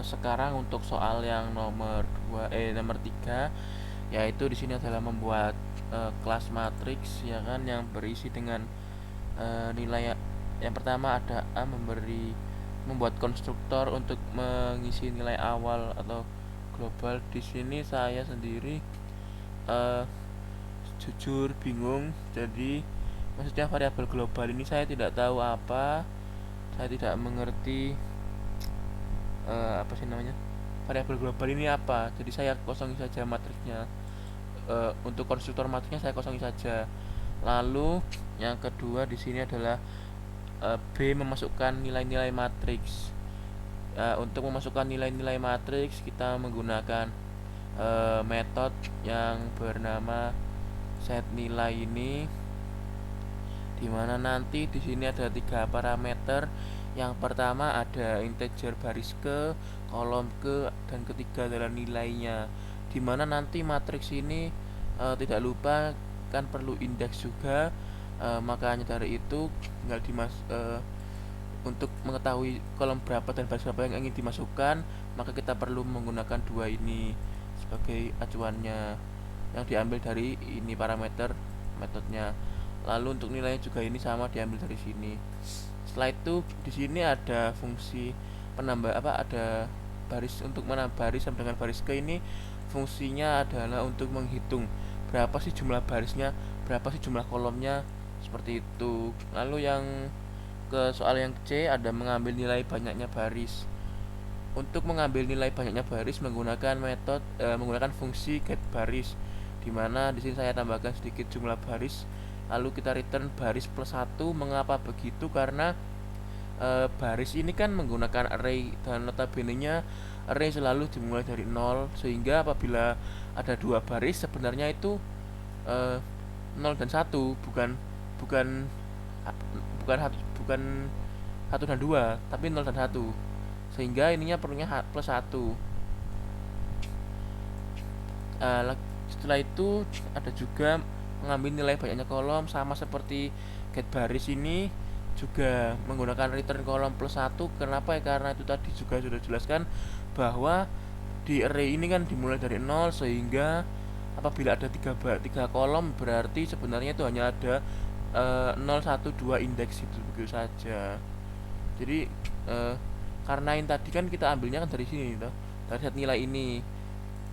Sekarang untuk soal yang nomor 3, yaitu di sini adalah membuat kelas matriks ya kan, yang berisi dengan nilai. Yang pertama ada A, membuat konstruktor untuk mengisi nilai awal atau global. Di sini saya sendiri eh, jujur bingung. Jadi maksudnya variabel global ini saya tidak tahu apa, saya tidak mengerti apa sih namanya, variabel global ini apa. Jadi saya kosongi saja matriksnya. Untuk konstruktor matriksnya saya kosongi saja. Lalu yang kedua di sini adalah B, memasukkan nilai-nilai matriks. Untuk memasukkan nilai-nilai matriks kita menggunakan metode yang bernama set nilai ini, dimana nanti di sini ada 3 parameter. Yang pertama ada integer baris ke, kolom ke, dan ketiga adalah nilainya. Dimana nanti matriks ini tidak lupa kan perlu indeks juga. Makanya dari itu tinggal untuk mengetahui kolom berapa dan baris berapa yang ingin dimasukkan, maka kita perlu menggunakan dua ini sebagai acuannya, yang diambil dari ini parameter metodenya. Lalu untuk nilainya juga ini sama, diambil dari sini. Setelah itu di sini ada fungsi penambah ada baris. Untuk menambah baris sama dengan baris ke ini fungsinya adalah untuk menghitung berapa sih jumlah barisnya, berapa sih jumlah kolomnya, seperti itu. Lalu yang ke soal yang C ada mengambil nilai banyaknya baris. Untuk mengambil nilai banyaknya baris menggunakan fungsi getBaris, dimana di sini saya tambahkan sedikit jumlah baris. Lalu kita return baris plus 1. Mengapa begitu? Karena baris ini kan menggunakan array, dan notabene-nya array selalu dimulai dari 0, sehingga apabila ada 2 baris sebenarnya itu 0 dan 1, bukan bukan bukan bukan 1 dan 2, tapi 0 dan 1, sehingga ininya perlunya plus 1. Setelah itu ada juga mengambil nilai banyaknya kolom, sama seperti getBaris ini juga menggunakan return kolom plus 1. Kenapa ya? Karena itu tadi juga sudah dijelaskan bahwa di array ini kan dimulai dari 0, sehingga apabila ada 3 kolom berarti sebenarnya itu hanya ada 0, 1, 2 indeks, itu begitu saja. Jadi karena ini tadi kan kita ambilnya kan dari sini toh, dari set nilai ini.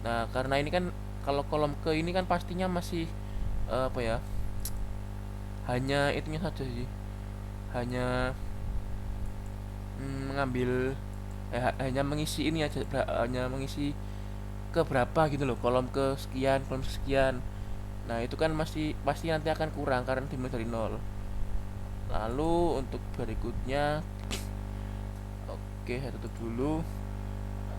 Nah, karena ini kan kalau kolom ke ini kan pastinya masih apa ya, hanya itunya saja sih, hanya mengambil hanya mengisi ini aja, hanya mengisi ke berapa gitu loh, kolom ke sekian, kolom sekian. Nah itu kan masih pasti nanti akan kurang karena dimulai dari 0. Lalu untuk berikutnya, oke saya tutup dulu.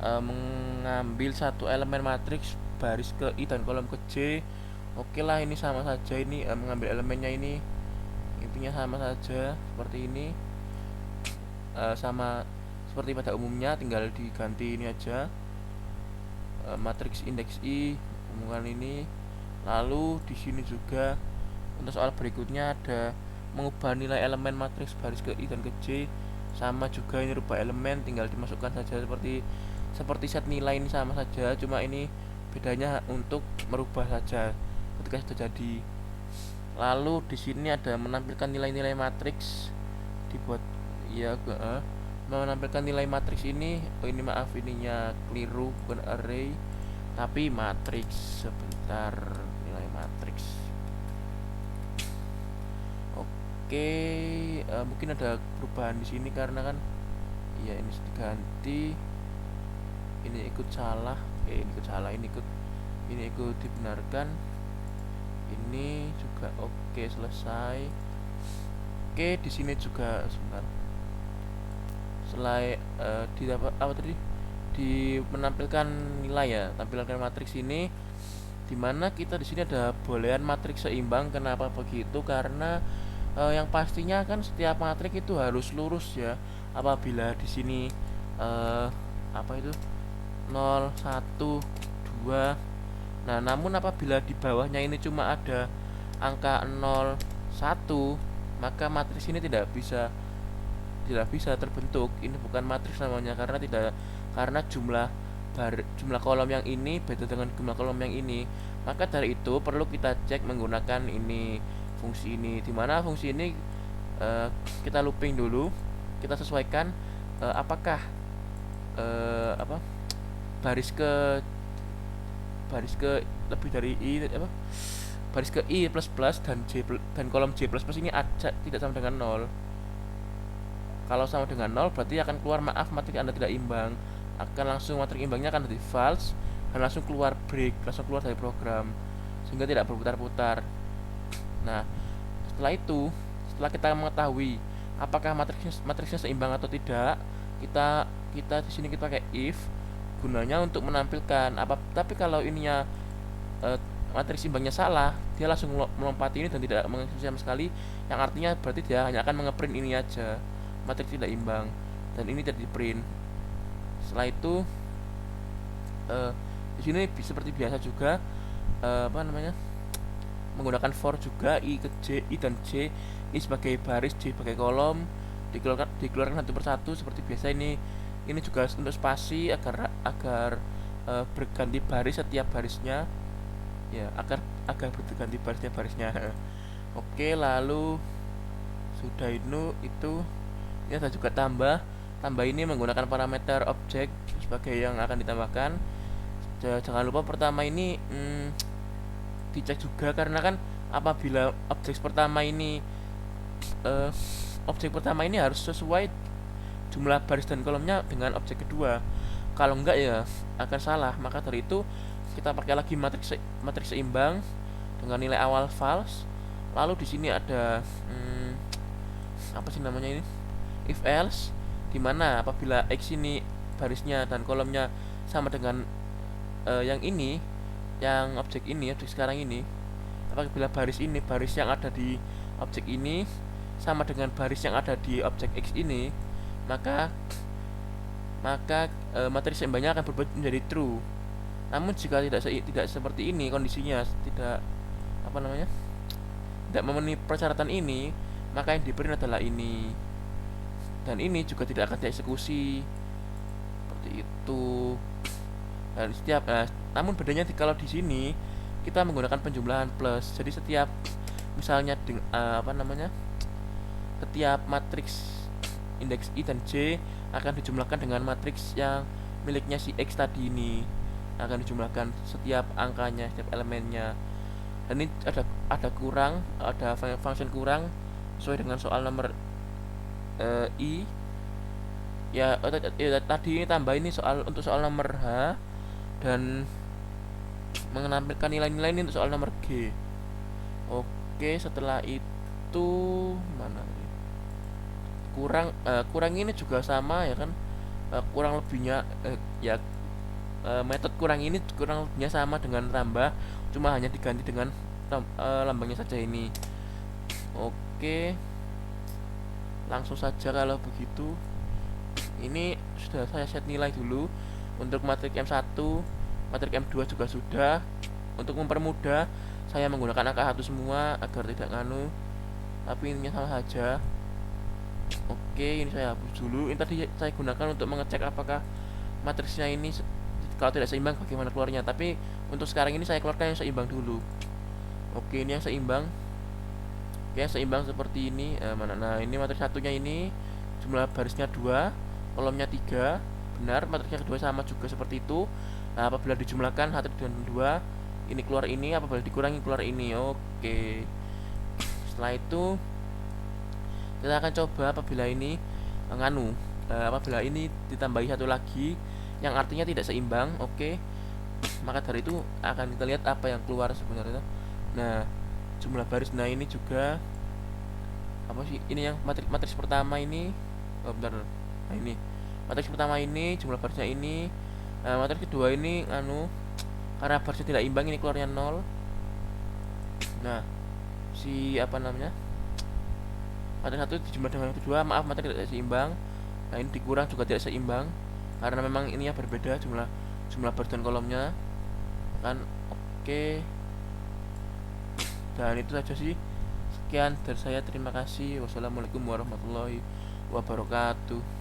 Mengambil satu elemen matriks baris ke I dan kolom ke J. Oke lah, ini sama saja. Ini mengambil elemennya ini intinya sama saja seperti ini. Sama seperti pada umumnya, tinggal diganti ini aja, matriks indeks I, hubungan ini. Lalu di sini juga untuk soal berikutnya ada mengubah nilai elemen matriks baris ke I dan ke J. Sama juga ini rubah elemen, tinggal dimasukkan saja seperti set nilai ini sama saja, cuma ini bedanya untuk merubah saja ketika sudah jadi. Lalu di sini ada menampilkan nilai-nilai matriks, dibuat ya menampilkan nilai matriks ini. Ini maaf, ininya keliru, bukan array tapi matriks. Sebentar, nilai matriks. Oke, mungkin ada perubahan di sini karena kan iya ini diganti, ini ikut salah. Ini ikut salah, ini ikut dibenarkan, ini juga oke, selesai. Oke, di sini juga sebentar, selain di apa tadi, di menampilkan nilai ya, tampilkan matriks ini, dimana kita di sini ada boolean matriks seimbang. Kenapa begitu? Karena yang pastinya kan setiap matriks itu harus lurus ya. Apabila di sini apa itu 0, 1, 2. Nah, namun apabila di bawahnya ini cuma ada angka 0, 1, maka matriks ini tidak bisa terbentuk. Ini bukan matriks namanya karena tidak karena jumlah kolom yang ini beda dengan jumlah kolom yang ini. Maka dari itu perlu kita cek menggunakan ini, fungsi ini, dimana fungsi ini eh, kita looping dulu, kita sesuaikan apakah apa baris ke baris ke lebih dari i apa baris ke i plus plus dan kolom j plus plus ini ada tidak sama dengan nol. Kalau sama dengan nol berarti akan keluar maaf matriks Anda tidak imbang, akan langsung matriks imbangnya akan jadi false dan langsung keluar break, langsung keluar dari program sehingga tidak berputar-putar. Nah, setelah kita mengetahui apakah matriksnya seimbang atau tidak, kita kita di sini kita pakai if, gunanya untuk menampilkan apa. Tapi kalau ininya e, matriks imbangnya salah, dia langsung melompati ini dan tidak mengeksekusi sama sekali, yang artinya berarti dia hanya akan mengeprint ini aja, matriks tidak imbang, dan ini tidak di print. Setelah itu di sini seperti biasa juga apa namanya, menggunakan for juga i ke j, i dan j, i sebagai baris, j sebagai kolom, dikeluarkan satu persatu seperti biasa. Ini juga untuk spasi agar berganti baris setiap barisnya, ya, agar berganti baris setiap barisnya. Oke, lalu sudah itu ini ada juga tambah ini menggunakan parameter objek sebagai yang akan ditambahkan. Jangan lupa pertama ini dicek juga, karena kan apabila objek pertama ini harus sesuai jumlah baris dan kolomnya dengan objek kedua. Kalau enggak ya akan salah. Maka dari itu kita pakai lagi matriks seimbang dengan nilai awal false. Lalu di sini ada apa sih namanya ini, if else, dimana apabila x ini barisnya dan kolomnya sama dengan yang ini, yang objek sekarang ini, apabila baris yang ada di objek ini sama dengan baris yang ada di objek x ini, maka matriks seimbangnya akan berubah menjadi true. Namun jika tidak seperti ini kondisinya, tidak apa namanya, tidak memenuhi persyaratan ini, maka yang diberi adalah ini, dan ini juga tidak akan dieksekusi seperti itu. Dan namun bedanya kalau di sini kita menggunakan penjumlahan plus. Jadi setiap misalnya apa namanya, setiap matriks indeks i dan j akan dijumlahkan dengan matriks yang miliknya si x tadi ini, akan dijumlahkan setiap angkanya, setiap elemennya. Dan ini ada function kurang sesuai dengan soal nomor i ya. Tadi ini tambah ini untuk soal nomor h, dan menampilkan nilai-nilai ini untuk soal nomor G. Oke, setelah itu mana kurang ini juga sama ya kan, kurang lebihnya ya metode kurang ini kurang lebihnya sama dengan tambah, cuma hanya diganti dengan lambangnya saja ini. Oke, langsung saja kalau begitu. Ini sudah saya set nilai dulu untuk matriks M1, matriks M2 juga sudah. Untuk mempermudah saya menggunakan angka 1 semua agar tidak nganu, tapi ininya sama saja. Oke, ini saya hapus dulu. Ini tadi saya gunakan untuk mengecek apakah matriksnya ini kalau tidak seimbang bagaimana keluarnya. Tapi untuk sekarang ini saya keluarkan yang seimbang dulu. Oke, ini yang seimbang. Oke, yang seimbang seperti ini. Nah, ini matriks satunya ini jumlah barisnya 2, kolomnya 3. Benar, matriksnya kedua sama juga seperti itu. Nah, apabila dijumlahkan 1 dan 2, ini keluar ini, apabila dikurangi keluar ini. Oke. Setelah itu kita akan coba apabila ini apabila ini ditambahi satu lagi yang artinya tidak seimbang. Oke. Maka dari itu akan kita lihat apa yang keluar sebenarnya. Nah, jumlah baris, nah ini juga apa sih? Ini yang matriks pertama ini. Oh, bentar. Nah, ini matriks pertama ini jumlah barisnya ini. Nah, matriks kedua ini karena barisnya tidak imbang, ini keluarnya 0. Nah, si apa namanya, matriks satu dijumlah dengan kedua, maaf matriks tidak seimbang. Nah, ini dikurang juga tidak seimbang karena memang ini ya berbeda jumlah baris dan kolomnya kan. Oke, dan itu saja sih. Sekian dari saya, terima kasih. Wassalamualaikum warahmatullahi wabarakatuh.